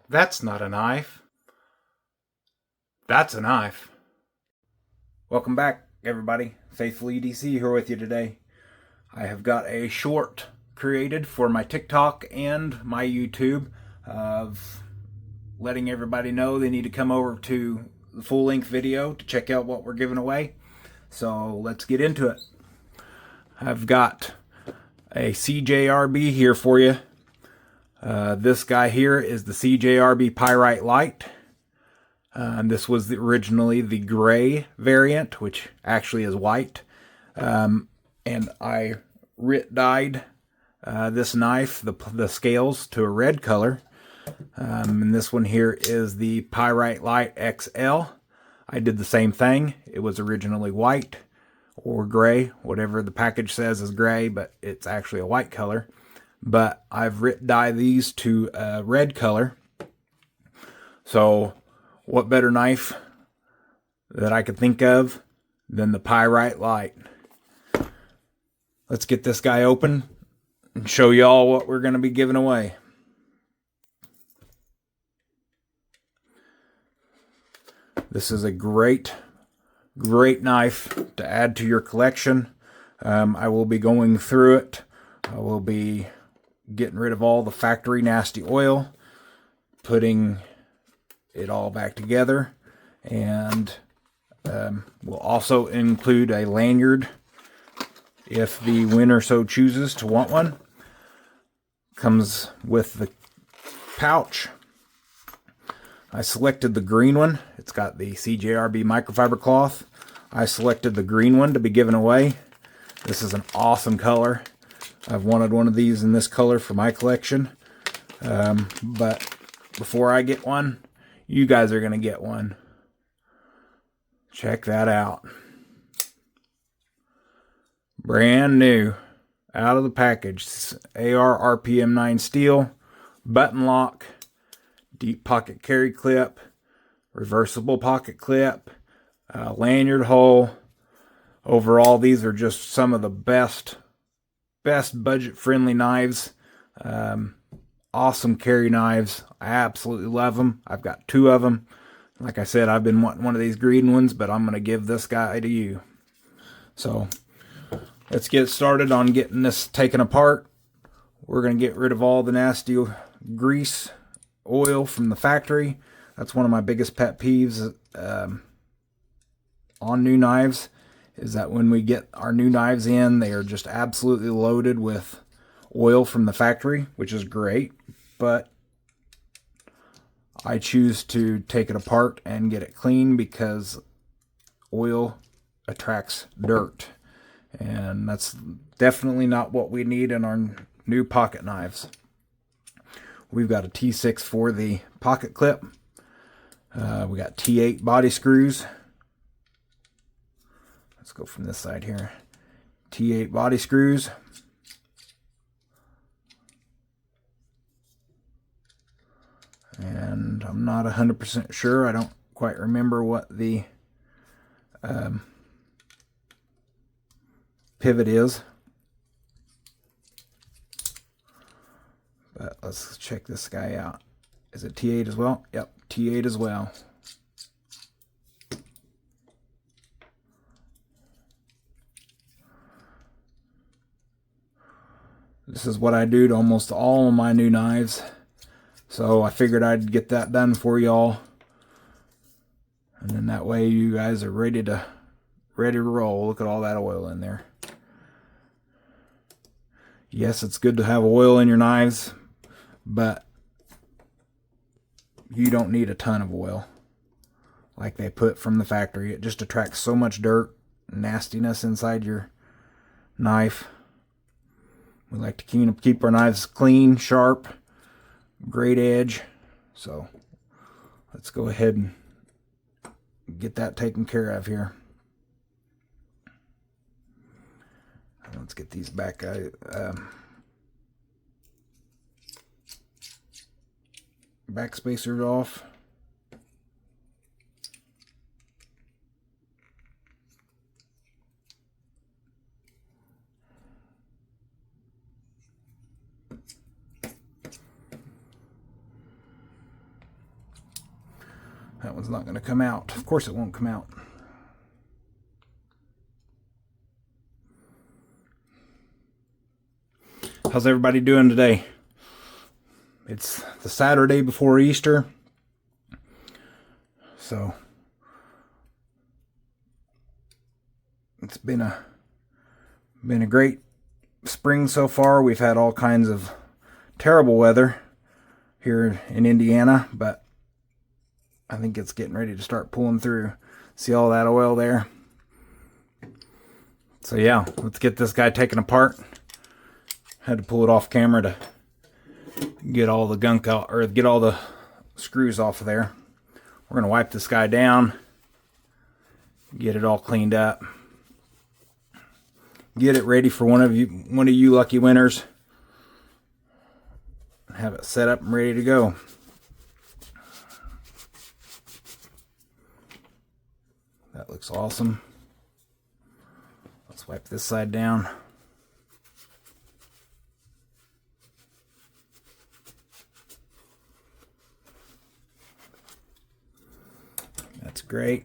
That's not a knife. That's a knife. Welcome back, everybody. Faithful EDC here with you today. I have got a short created for my TikTok and my YouTube of letting everybody know they need to come over to the full-length video to check out what we're giving away. So let's get into it. I've got a CJRB here for you. This guy here is the CJRB Pyrite Light. This was originally the gray variant, which actually is white. And I dyed this knife, the scales, to a red color. And this one here is the Pyrite Light XL. I did the same thing. It was originally white or gray, whatever the package says is gray, but it's actually a white color. But I've dyed these to a red color. So what better knife that I could think of than the Pyrite Light? Let's get this guy open and show y'all what we're going to be giving away. This is a great knife to add to your collection. I will be going through it. I will be getting rid of all the factory nasty oil, putting it all back together, and we'll also include a lanyard if the winner so chooses to want one. Comes with the pouch. I selected the green one. It's got the CJRB microfiber cloth. I selected the green one to be given away. This is an awesome color. I've wanted one of these in this color for my collection. But before I get one, you guys are going to get one. Check that out. Brand new. Out of the package. AR RPM 9 steel. Button lock. Deep pocket carry clip. Reversible pocket clip. Lanyard hole. Overall, these are just some of the best budget-friendly knives. Awesome carry knives. I absolutely love them. I've got two of them. Like I said, I've been wanting one of these green ones, but I'm going to give this guy to you. So let's get started on getting this taken apart. We're going to get rid of all the nasty grease, oil from the factory. That's one of my biggest pet peeves on new knives, is that when we get our new knives in, they are just absolutely loaded with oil from the factory, which is great, but I choose to take it apart and get it clean because oil attracts dirt, and that's definitely not what we need in our new pocket knives. We've got a T6 for the pocket clip. We got T8 body screws. Let's go from this side here. T8 body screws. And I'm not 100% sure. I don't quite remember what the pivot is. But let's check this guy out. Is it T8 as well? Yep, T8 as well. This is what I do to almost all of my new knives. So I figured I'd get that done for y'all. And then that way you guys are ready to roll. Look at all that oil in there. Yes, it's good to have oil in your knives, but you don't need a ton of oil like they put from the factory. It just attracts so much dirt, nastiness inside your knife. We like to keep our knives clean, sharp, great edge. So let's go ahead and get that taken care of here. Let's get these back back spacers off. That one's not going to come out. Of course it won't come out. How's everybody doing today? It's the Saturday before Easter. So it's been a great spring so far. We've had all kinds of terrible weather here in Indiana, but I think it's getting ready to start pulling through. See all that oil there? So yeah, let's get this guy taken apart. Had to pull it off camera to get all the gunk out, or get all the screws off of there. We're going to wipe this guy down, get it all cleaned up, get it ready for one of you lucky winners. Have it set up and ready to go. That looks awesome. Let's wipe this side down. That's great.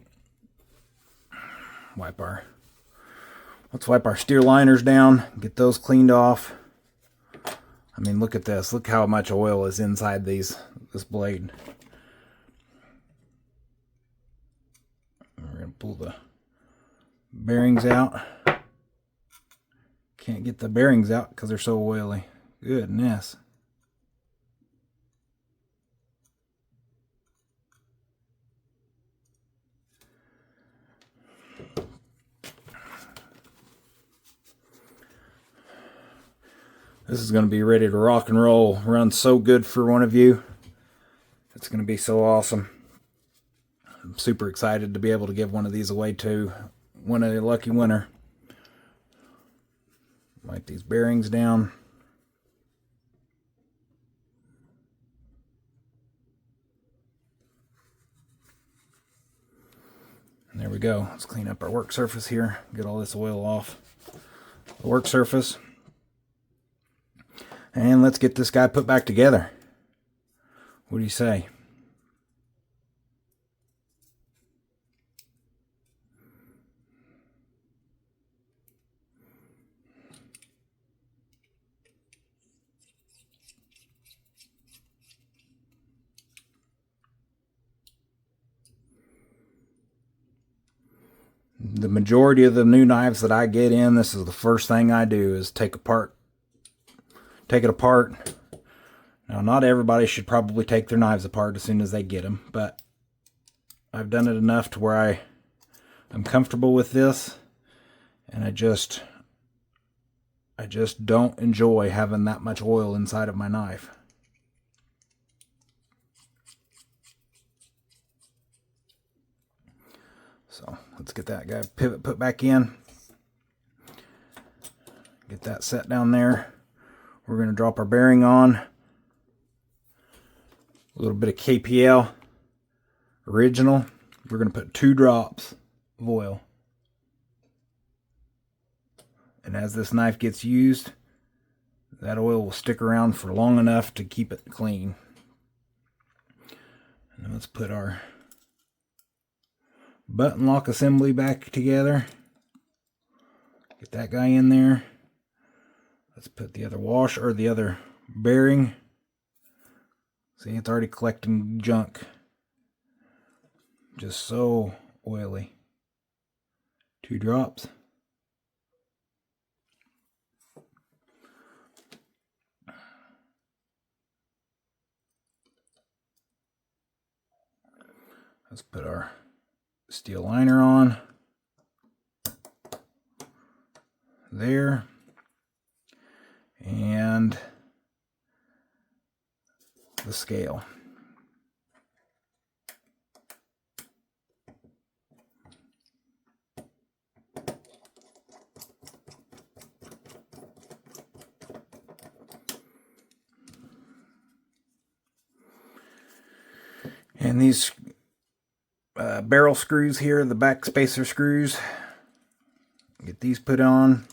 Let's wipe our steer liners down, get those cleaned off. I mean, look at this. Look how much oil is inside this blade. We're going to pull the bearings out. Can't get the bearings out because they're so oily. Goodness. This is going to be ready to rock and roll. Run so good for one of you. It's going to be so awesome. I'm super excited to be able to give one of these away to one of the lucky winner. Wipe these bearings down. And there we go. Let's clean up our work surface here. Get all this oil off the work surface. And let's get this guy put back together. What do you say? The majority of the new knives that I get in, this is the first thing I do is take it apart. Now, not everybody should probably take their knives apart as soon as they get them, but I've done it enough to where I'm comfortable with this, and I just don't enjoy having that much oil inside of my knife. So let's get that guy pivot put back in. Get that set down there. We're going to drop our bearing on. A little bit of KPL original. We're going to put 2 drops of oil. And as this knife gets used, that oil will stick around for long enough to keep it clean. And then let's put our button lock assembly back together. Get that guy in there. Let's put the other washer, or the other bearing. See, it's already collecting junk. Just so oily. 2 drops. Let's put our steel liner on. There. And the scale. And these barrel screws here, the back spacer screws, get these put on.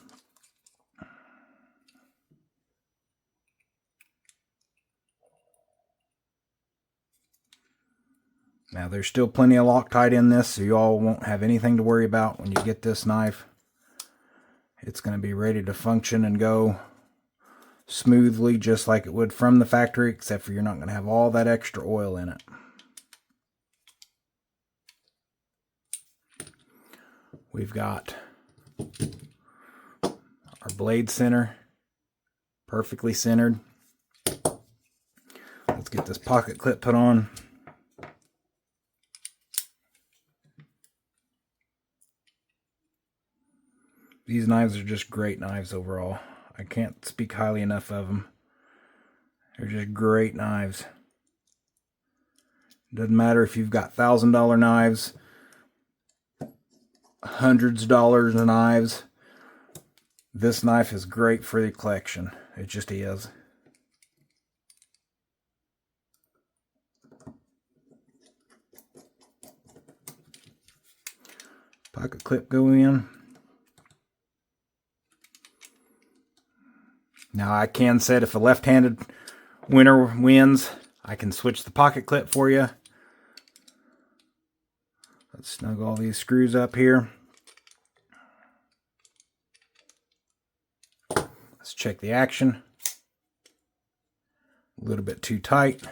Now there's still plenty of Loctite in this, so you all won't have anything to worry about when you get this knife. It's going to be ready to function and go smoothly just like it would from the factory, except for you're not going to have all that extra oil in it. We've got our blade center, perfectly centered. Let's get this pocket clip put on. These knives are just great knives overall. I can't speak highly enough of them. They're just great knives. Doesn't matter if you've got $1,000 knives, hundreds of dollars of knives. This knife is great for the collection. It just is. Pocket clip go in. Now I can set if a left-handed winner wins, I can switch the pocket clip for you. Let's snug all these screws up here. Let's check the action. A little bit too tight.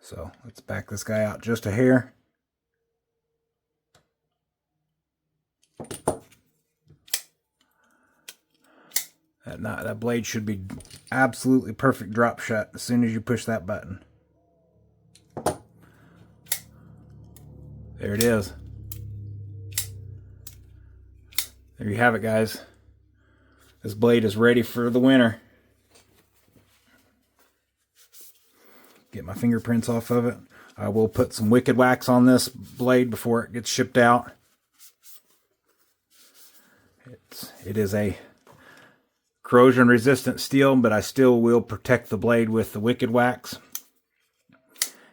So let's back this guy out just a hair. That blade should be absolutely perfect drop shut as soon as you push that button. There it is. There you have it, guys. This blade is ready for the winter. Get my fingerprints off of it. I will put some Wicked Wax on this blade before it gets shipped out. It is a corrosion resistant steel, but I still will protect the blade with the Wicked Wax.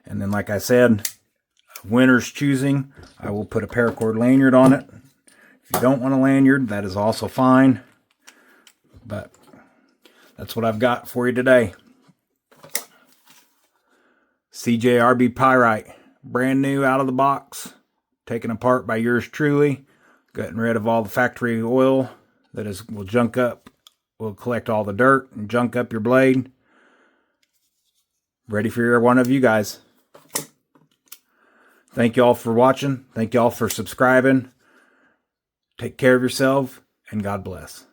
And then, like I said, winner's choosing, I will put a paracord lanyard on it. If you don't want a lanyard, that is also fine. But that's what I've got for you today. CJRB Pyrite, brand new out of the box, taken apart by yours truly, getting rid of all the factory oil that will junk up, will collect all the dirt and junk up your blade. Ready for your one of you guys. Thank you all for watching. Thank you all for subscribing. Take care of yourself, and God bless.